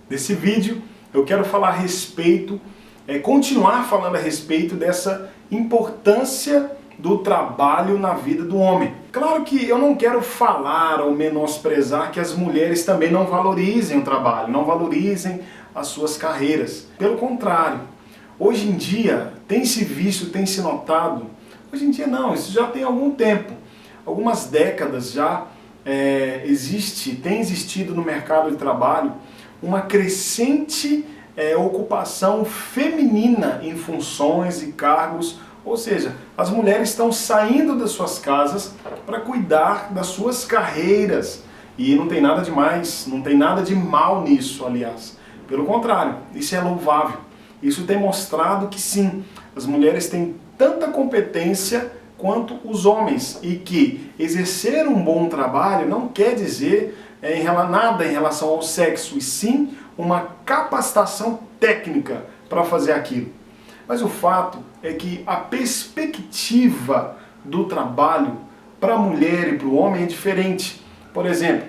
Nesse vídeo eu quero falar a respeito, continuar falando a respeito dessa importância do trabalho na vida do homem. Claro que eu não quero falar ou menosprezar que as mulheres também não valorizem o trabalho, não valorizem as suas carreiras. Pelo contrário, hoje em dia tem se visto, tem se notado, hoje em dia não, isso já tem algum tempo, algumas décadas já tem existido no mercado de trabalho uma crescente ocupação feminina em funções e cargos, ou seja, as mulheres estão saindo das suas casas para cuidar das suas carreiras. E não tem nada de mais, não tem nada de mal nisso, aliás. Pelo contrário, isso é louvável. Isso tem mostrado que sim, as mulheres têm tanta competência quanto os homens e que exercer um bom trabalho não quer dizer nada em relação ao sexo, e sim uma capacitação técnica para fazer aquilo. Mas o fato é que a perspectiva do trabalho para a mulher e para o homem é diferente. Por exemplo,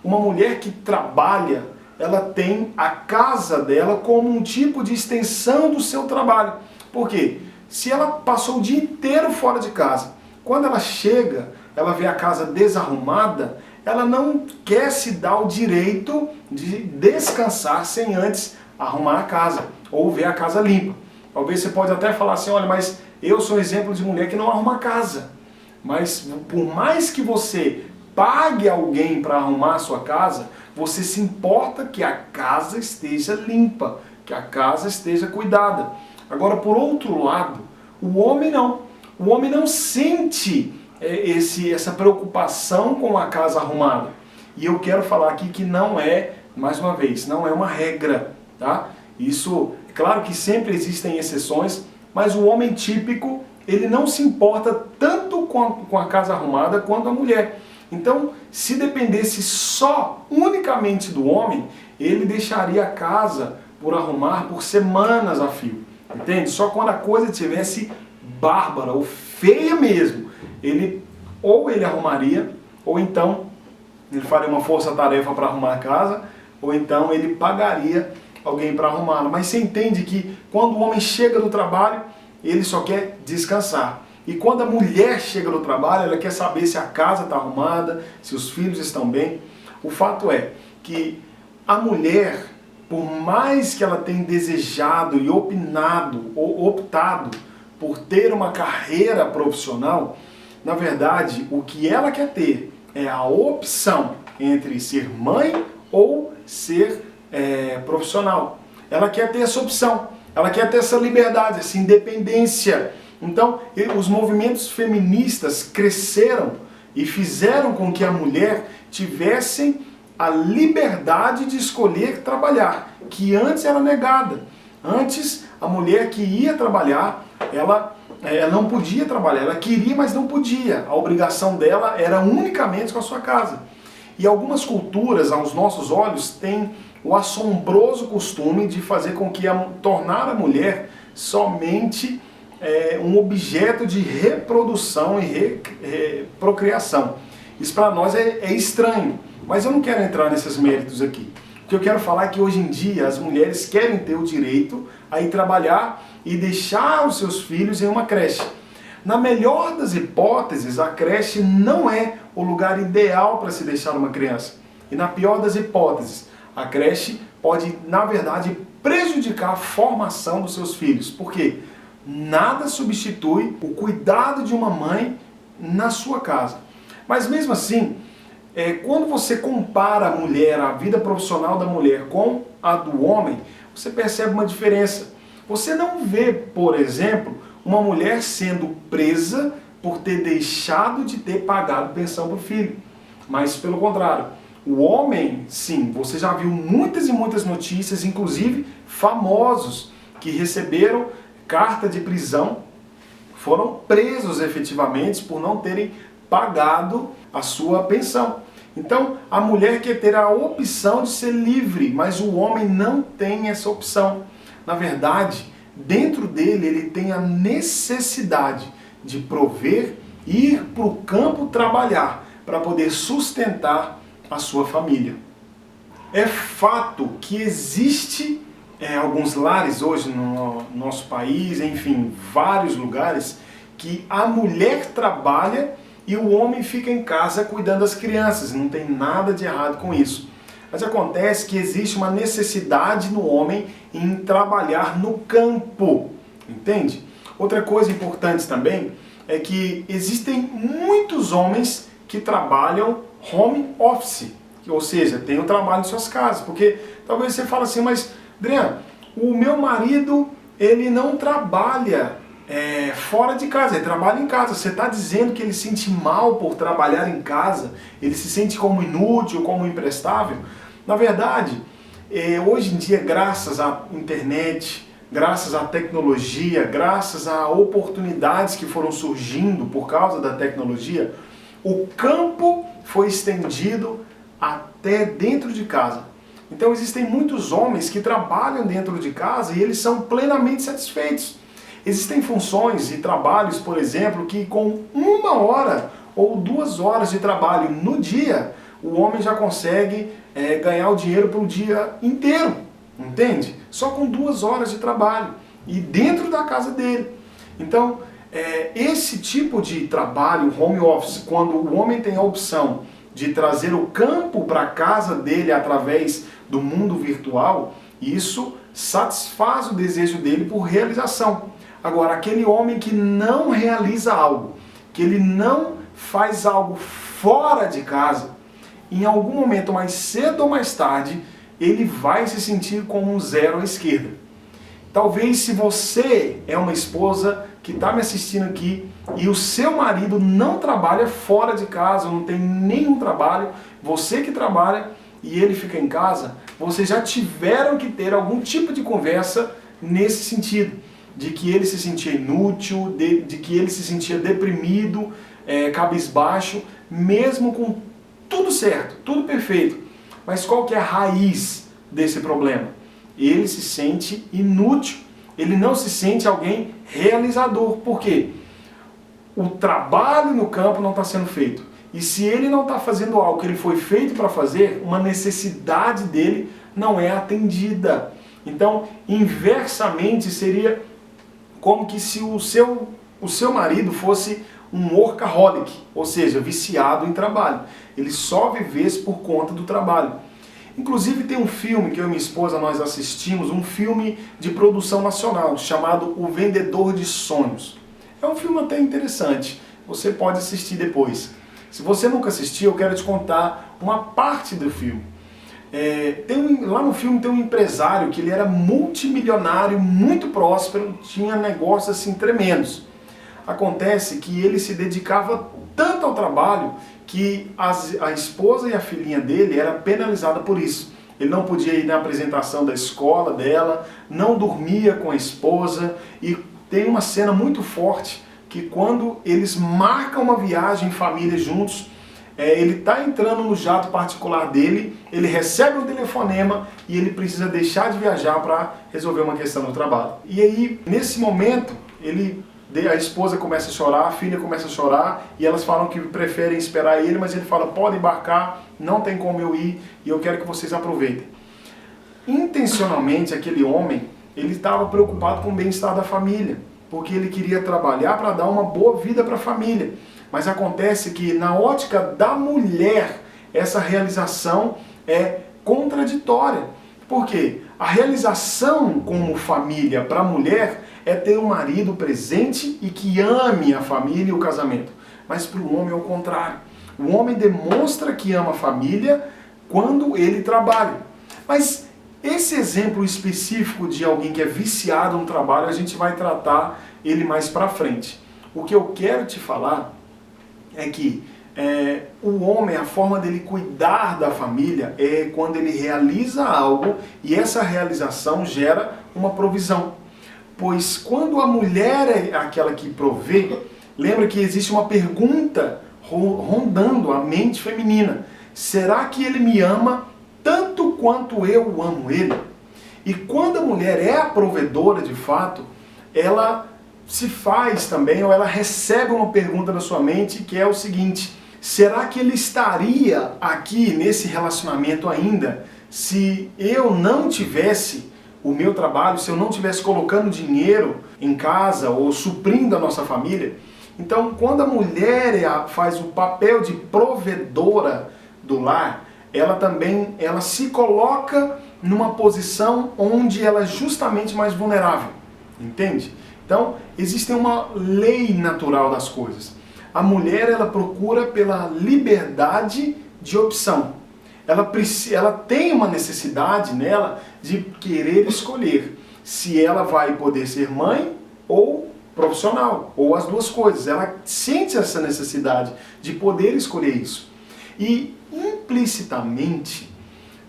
uma mulher que trabalha, ela tem a casa dela como um tipo de extensão do seu trabalho. Por quê? Se ela passou o dia inteiro fora de casa, quando ela chega, ela vê a casa desarrumada, ela não quer se dar o direito de descansar sem antes arrumar a casa ou ver a casa limpa. Talvez você pode até falar assim, olha, mas eu sou exemplo de mulher que não arruma a casa. Mas por mais que você pague alguém para arrumar a sua casa, você se importa que a casa esteja limpa, que a casa esteja cuidada. Agora, por outro lado, o homem não. O homem não sente essa preocupação com a casa arrumada. E eu quero falar aqui que não é, mais uma vez, não é uma regra, tá? Isso, é claro que sempre existem exceções, mas o homem típico, ele não se importa tanto com a casa arrumada quanto a mulher. Então, se dependesse unicamente do homem, ele deixaria a casa por arrumar por semanas a fio. Entende? Só quando a coisa estivesse bárbara ou feia mesmo, ele arrumaria, ou então ele faria uma força-tarefa para arrumar a casa, ou então ele pagaria alguém para arrumá-la. Mas você entende que quando o homem chega do trabalho, ele só quer descansar. E quando a mulher chega do trabalho, ela quer saber se a casa está arrumada, se os filhos estão bem. O fato é que a mulher, por mais que ela tenha desejado e optado por ter uma carreira profissional, na verdade, o que ela quer ter é a opção entre ser mãe ou ser profissional. Ela quer ter essa opção, ela quer ter essa liberdade, essa independência. Então, os movimentos feministas cresceram e fizeram com que a mulher tivesse a liberdade de escolher trabalhar, que antes era negada. Antes, a mulher que ia trabalhar, ela não podia trabalhar, ela queria, mas não podia. A obrigação dela era unicamente com a sua casa. E algumas culturas, aos nossos olhos, têm o assombroso costume de fazer com que tornar a mulher somente um objeto de reprodução e procriação. Isso para nós é estranho, mas eu não quero entrar nesses méritos aqui. O que eu quero falar é que hoje em dia as mulheres querem ter o direito a ir trabalhar e deixar os seus filhos em uma creche. Na melhor das hipóteses, a creche não é o lugar ideal para se deixar uma criança. E na pior das hipóteses, a creche pode, na verdade, prejudicar a formação dos seus filhos. Por quê? Nada substitui o cuidado de uma mãe na sua casa. Mas mesmo assim, quando você compara a mulher, a vida profissional da mulher com a do homem, você percebe uma diferença. Você não vê, por exemplo, uma mulher sendo presa por ter deixado de ter pagado pensão para o filho. Mas pelo contrário, o homem, sim, você já viu muitas e muitas notícias, inclusive famosos, que receberam carta de prisão, foram presos efetivamente por não terem pagado a sua pensão. Então, a mulher quer ter a opção de ser livre, mas o homem não tem essa opção. Na verdade, dentro dele, ele tem a necessidade de prover, ir para o campo trabalhar, para poder sustentar a sua família. É fato que existe alguns lares hoje no nosso país, enfim, vários lugares, que a mulher trabalha e o homem fica em casa cuidando das crianças. Não tem nada de errado com isso. Mas acontece que existe uma necessidade no homem em trabalhar no campo, entende? Outra coisa importante também é que existem muitos homens que trabalham home office, ou seja, tem o trabalho em suas casas, porque talvez você fale assim, mas Adriano, o meu marido, ele não trabalha fora de casa, ele trabalha em casa. Você está dizendo que ele se sente mal por trabalhar em casa? Ele se sente como inútil, como imprestável? Na verdade, hoje em dia, graças à internet, graças à tecnologia, graças a oportunidades que foram surgindo por causa da tecnologia, o campo foi estendido até dentro de casa. Então existem muitos homens que trabalham dentro de casa e eles são plenamente satisfeitos. Existem funções e trabalhos, por exemplo, que com 1 hora ou 2 horas de trabalho no dia, o homem já consegue ganhar o dinheiro para o dia inteiro, entende? Só com 2 horas de trabalho e dentro da casa dele. Então, esse tipo de trabalho, home office, quando o homem tem a opção de trazer o campo para a casa dele através do mundo virtual, isso satisfaz o desejo dele por realização. Agora, aquele homem que não realiza algo, que ele não faz algo fora de casa, em algum momento, mais cedo ou mais tarde, ele vai se sentir como um zero à esquerda. Talvez se você é uma esposa que está me assistindo aqui e o seu marido não trabalha fora de casa, não tem nenhum trabalho, você que trabalha e ele fica em casa, vocês já tiveram que ter algum tipo de conversa nesse sentido, de que ele se sentia inútil, de que ele se sentia deprimido, cabisbaixo, mesmo com tudo certo, tudo perfeito. Mas qual que é a raiz desse problema? Ele se sente inútil, ele não se sente alguém realizador. Por quê? O trabalho no campo não está sendo feito. E se ele não está fazendo algo que ele foi feito para fazer, uma necessidade dele não é atendida. Então, inversamente, seria como que se o seu marido fosse um workaholic, ou seja, viciado em trabalho. Ele só vivesse por conta do trabalho. Inclusive tem um filme que eu e minha esposa nós assistimos, um filme de produção nacional, chamado O Vendedor de Sonhos. É um filme até interessante, você pode assistir depois. Se você nunca assistiu, eu quero te contar uma parte do filme. Lá no filme tem um empresário que ele era multimilionário, muito próspero, tinha negócios assim tremendos. Acontece que ele se dedicava tanto ao trabalho que a esposa e a filhinha dele era penalizada por isso. Ele não podia ir na apresentação da escola dela, não dormia com a esposa, e tem uma cena muito forte que quando eles marcam uma viagem em família juntos, ele está entrando no jato particular dele, ele recebe um telefonema e ele precisa deixar de viajar para resolver uma questão no trabalho. E aí, nesse momento, a esposa começa a chorar, a filha começa a chorar, e elas falam que preferem esperar ele, mas ele fala, pode embarcar, não tem como eu ir, e eu quero que vocês aproveitem. Intencionalmente, aquele homem, ele estava preocupado com o bem-estar da família, porque ele queria trabalhar para dar uma boa vida para a família. Mas acontece que, na ótica da mulher, essa realização é contraditória. Por quê? A realização como família para a mulher é ter um marido presente e que ame a família e o casamento. Mas para o homem é o contrário. O homem demonstra que ama a família quando ele trabalha. Mas esse exemplo específico de alguém que é viciado no trabalho, a gente vai tratar ele mais para frente. O que eu quero te falar é que o homem, a forma dele cuidar da família é quando ele realiza algo e essa realização gera uma provisão. Pois quando a mulher é aquela que provê, lembra que existe uma pergunta rondando a mente feminina. Será que ele me ama tanto quanto eu amo ele? E quando a mulher é a provedora de fato, ela se faz também, ou ela recebe uma pergunta na sua mente que é o seguinte: Será que ele estaria aqui nesse relacionamento ainda se eu não tivesse o meu trabalho, se eu não estivesse colocando dinheiro em casa ou suprindo a nossa família? Então, quando a mulher faz o papel de provedora do lar, ela se coloca numa posição onde ela é justamente mais vulnerável, entende? Então, existe uma lei natural das coisas. A mulher, ela procura pela liberdade de opção. Ela tem uma necessidade nela de querer escolher se ela vai poder ser mãe ou profissional, ou as duas coisas. Ela sente essa necessidade de poder escolher isso. E implicitamente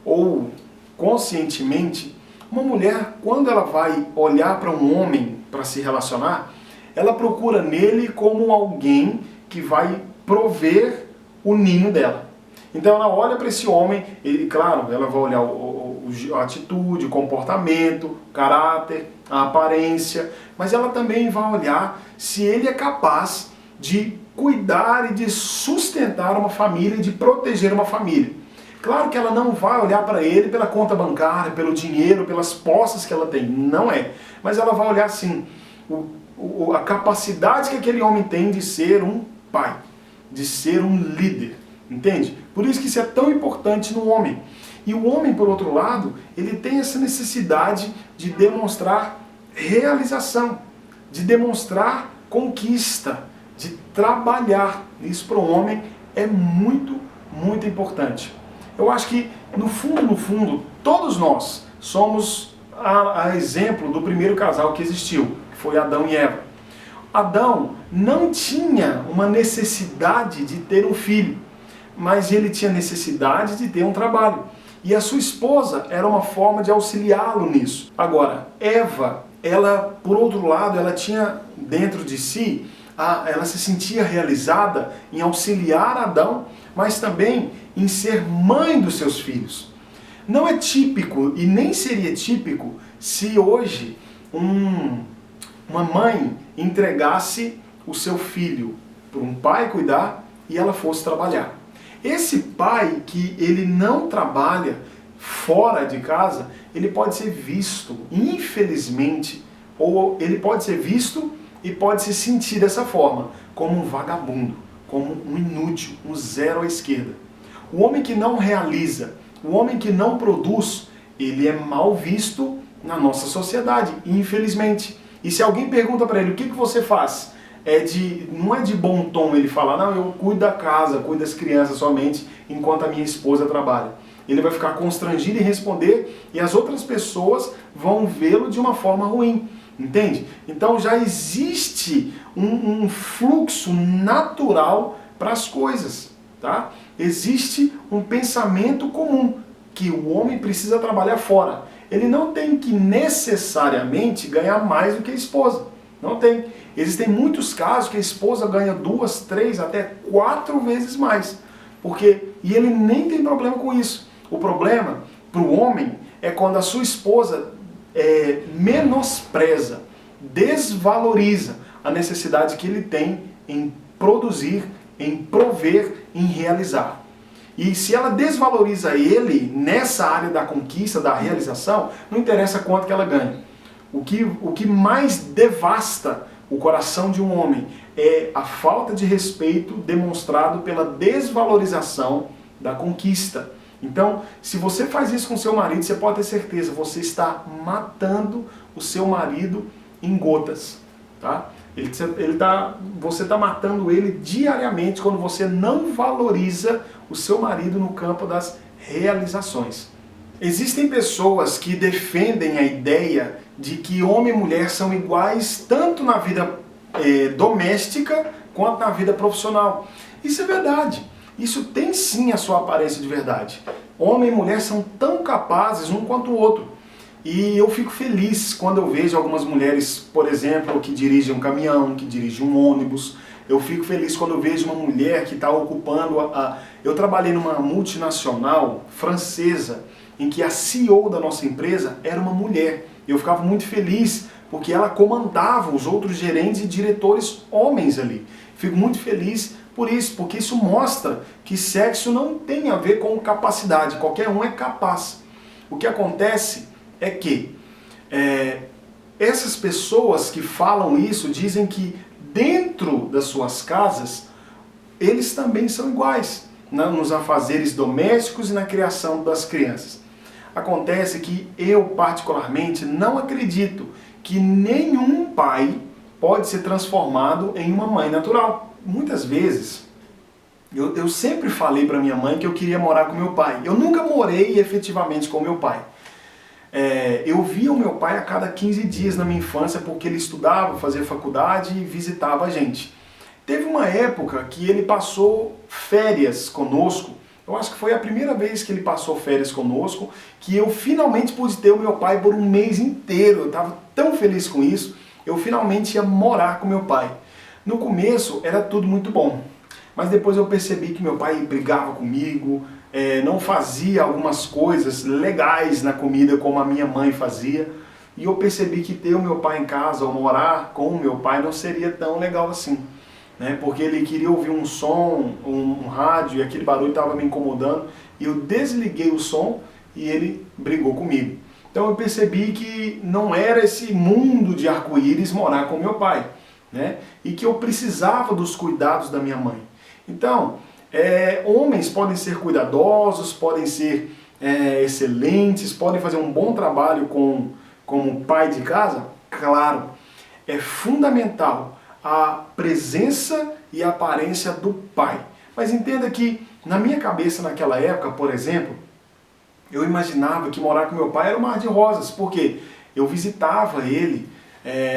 ou conscientemente, uma mulher, quando ela vai olhar para um homem para se relacionar, ela procura nele como alguém que vai prover o ninho dela. Então ela olha para esse homem, e claro, ela vai olhar a atitude, o comportamento, o caráter, a aparência, mas ela também vai olhar se ele é capaz de cuidar e de sustentar uma família, de proteger uma família. Claro que ela não vai olhar para ele pela conta bancária, pelo dinheiro, pelas posses que ela tem, não é. Mas ela vai olhar assim, a capacidade que aquele homem tem de ser um pai, de ser um líder, entende? Por isso que isso é tão importante no homem. E o homem, por outro lado, ele tem essa necessidade de demonstrar realização, de demonstrar conquista, de trabalhar. Isso para o homem é muito, muito importante. Eu acho que, no fundo, todos nós somos a exemplo do primeiro casal que existiu, que foi Adão e Eva. Adão não tinha uma necessidade de ter um filho, mas ele tinha necessidade de ter um trabalho. E a sua esposa era uma forma de auxiliá-lo nisso. Agora, Eva, ela, por outro lado, ela tinha dentro de si, ela se sentia realizada em auxiliar Adão, mas também em ser mãe dos seus filhos. Não é típico e nem seria típico se hoje uma mãe entregasse o seu filho para um pai cuidar e ela fosse trabalhar. Esse pai que ele não trabalha fora de casa, ele pode ser visto, infelizmente, ou ele pode ser visto e pode se sentir dessa forma, como um vagabundo, como um inútil, um zero à esquerda. O homem que não realiza, o homem que não produz, ele é mal visto na nossa sociedade, infelizmente. E se alguém pergunta para ele, o que você faz? Não é de bom tom ele falar, não, eu cuido da casa, cuido das crianças somente, enquanto a minha esposa trabalha. Ele vai ficar constrangido em responder e as outras pessoas vão vê-lo de uma forma ruim. Entende? Então já existe um fluxo natural para as coisas. Tá? Existe um pensamento comum, que o homem precisa trabalhar fora. Ele não tem que necessariamente ganhar mais do que a esposa. Não tem. Existem muitos casos que a esposa ganha 2, 3, até 4 vezes mais. E ele nem tem problema com isso. O problema para o homem é quando a sua esposa menospreza, desvaloriza a necessidade que ele tem em produzir, em prover, em realizar. E se ela desvaloriza ele nessa área da conquista, da realização, não interessa quanto que ela ganha. O que mais devasta o coração de um homem é a falta de respeito demonstrado pela desvalorização da conquista. Então, se você faz isso com seu marido, você pode ter certeza, você está matando o seu marido em gotas. Tá? Você está matando ele diariamente quando você não valoriza o seu marido no campo das realizações. Existem pessoas que defendem a ideia de que homem e mulher são iguais tanto na vida doméstica quanto na vida profissional. Isso é verdade. Isso tem sim a sua aparência de verdade. Homem e mulher são tão capazes um quanto o outro. E eu fico feliz quando eu vejo algumas mulheres, por exemplo, que dirigem um caminhão, que dirigem um ônibus. Eu fico feliz quando eu vejo uma mulher que está ocupando Eu trabalhei numa multinacional francesa, em que a CEO da nossa empresa era uma mulher. Eu ficava muito feliz porque ela comandava os outros gerentes e diretores homens ali. Fico muito feliz por isso, porque isso mostra que sexo não tem a ver com capacidade, qualquer um é capaz. O que acontece é que essas pessoas que falam isso dizem que dentro das suas casas eles também são iguais, nos afazeres domésticos e na criação das crianças. Acontece que eu particularmente não acredito que nenhum pai pode ser transformado em uma mãe natural. Muitas vezes, eu sempre falei para minha mãe que eu queria morar com meu pai. Eu nunca morei efetivamente com meu pai. Eu via o meu pai a cada 15 dias na minha infância porque ele estudava, fazia faculdade e visitava a gente. Teve uma época que ele passou férias conosco. Eu acho que foi a primeira vez que ele passou férias conosco, que eu finalmente pude ter o meu pai por um mês inteiro. Eu estava tão feliz com isso. Eu finalmente ia morar com meu pai. No começo era tudo muito bom, mas depois eu percebi que meu pai brigava comigo, não fazia algumas coisas legais na comida como a minha mãe fazia. E eu percebi que ter o meu pai em casa ou morar com o meu pai não seria tão legal assim. Porque ele queria ouvir um som, um rádio, e aquele barulho estava me incomodando, e eu desliguei o som e ele brigou comigo. Então eu percebi que não era esse mundo de arco-íris morar com meu pai, e que eu precisava dos cuidados da minha mãe. Então, homens podem ser cuidadosos, podem ser excelentes, podem fazer um bom trabalho como pai de casa, claro, é fundamental a presença e a aparência do pai. Mas entenda que, na minha cabeça naquela época, por exemplo, eu imaginava que morar com meu pai era um mar de rosas, porque eu visitava ele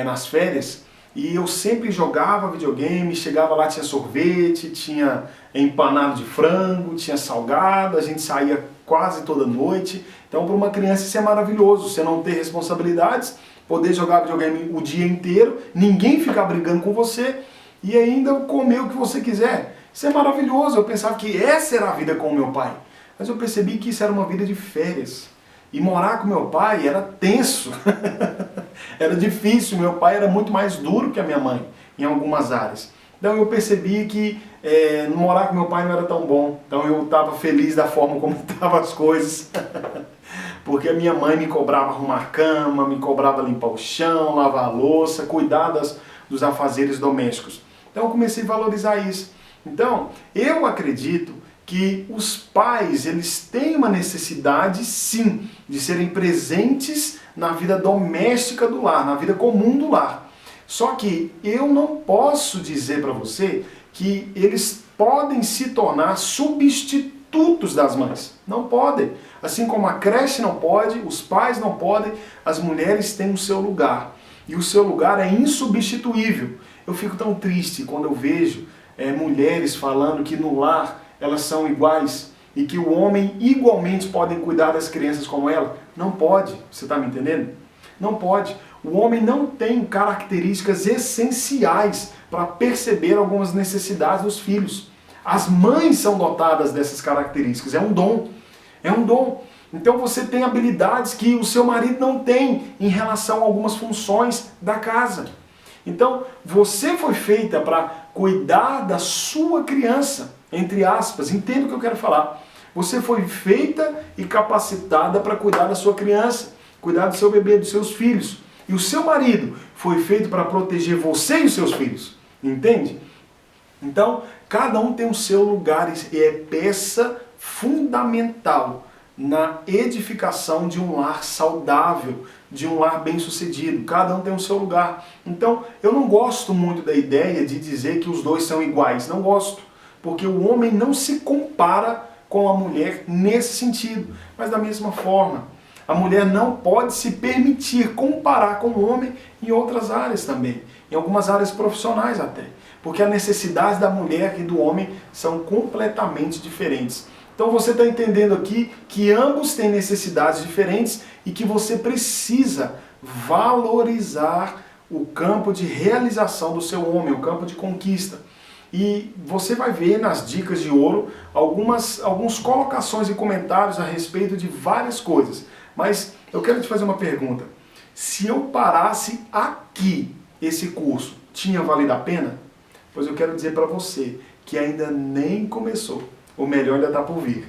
nas férias e eu sempre jogava videogame, chegava lá, tinha sorvete, tinha empanado de frango, tinha salgado, a gente saía quase toda noite. Então, para uma criança isso é maravilhoso, você não ter responsabilidades, poder jogar videogame o dia inteiro, ninguém ficar brigando com você e ainda comer o que você quiser. Isso é maravilhoso. Eu pensava que essa era a vida com o meu pai. Mas eu percebi que isso era uma vida de férias. E morar com meu pai era tenso. Era difícil. Meu pai era muito mais duro que a minha mãe em algumas áreas. Então eu percebi que morar com meu pai não era tão bom. Então eu estava feliz da forma como estavam as coisas. Porque a minha mãe me cobrava arrumar a cama, me cobrava limpar o chão, lavar a louça, cuidar dos afazeres domésticos. Então eu comecei a valorizar isso. Então, eu acredito que os pais, eles têm uma necessidade, sim, de serem presentes na vida doméstica do lar, na vida comum do lar. Só que eu não posso dizer para você que eles podem se tornar substitutos das mães. Não podem. Assim como a creche não pode, os pais não podem, as mulheres têm o seu lugar. E o seu lugar é insubstituível. Eu fico tão triste quando eu vejo mulheres falando que no lar elas são iguais e que o homem igualmente pode cuidar das crianças como ela. Não pode, você está me entendendo? Não pode. O homem não tem características essenciais para perceber algumas necessidades dos filhos. As mães são dotadas dessas características, é um dom. É um dom. Então você tem habilidades que o seu marido não tem em relação a algumas funções da casa. Então você foi feita para cuidar da sua criança, entre aspas, entenda o que eu quero falar. Você foi feita e capacitada para cuidar da sua criança, cuidar do seu bebê, dos seus filhos. E o seu marido foi feito para proteger você e os seus filhos. Entende? Então, cada um tem o seu lugar e é peça fundamental na edificação de um lar saudável, de um lar bem-sucedido. Cada um tem o seu lugar. Então, eu não gosto muito da ideia de dizer que os dois são iguais. Não gosto. Porque o homem não se compara com a mulher nesse sentido. Mas da mesma forma, a mulher não pode se permitir comparar com o homem em outras áreas também. Em algumas áreas profissionais até. Porque a necessidade da mulher e do homem são completamente diferentes. Então você está entendendo aqui que ambos têm necessidades diferentes e que você precisa valorizar o campo de realização do seu homem, o campo de conquista. E você vai ver nas dicas de ouro algumas colocações e comentários a respeito de várias coisas. Mas eu quero te fazer uma pergunta. Se eu parasse aqui esse curso, tinha valido a pena? Pois eu quero dizer para você que ainda nem começou. O melhor ainda está por vir.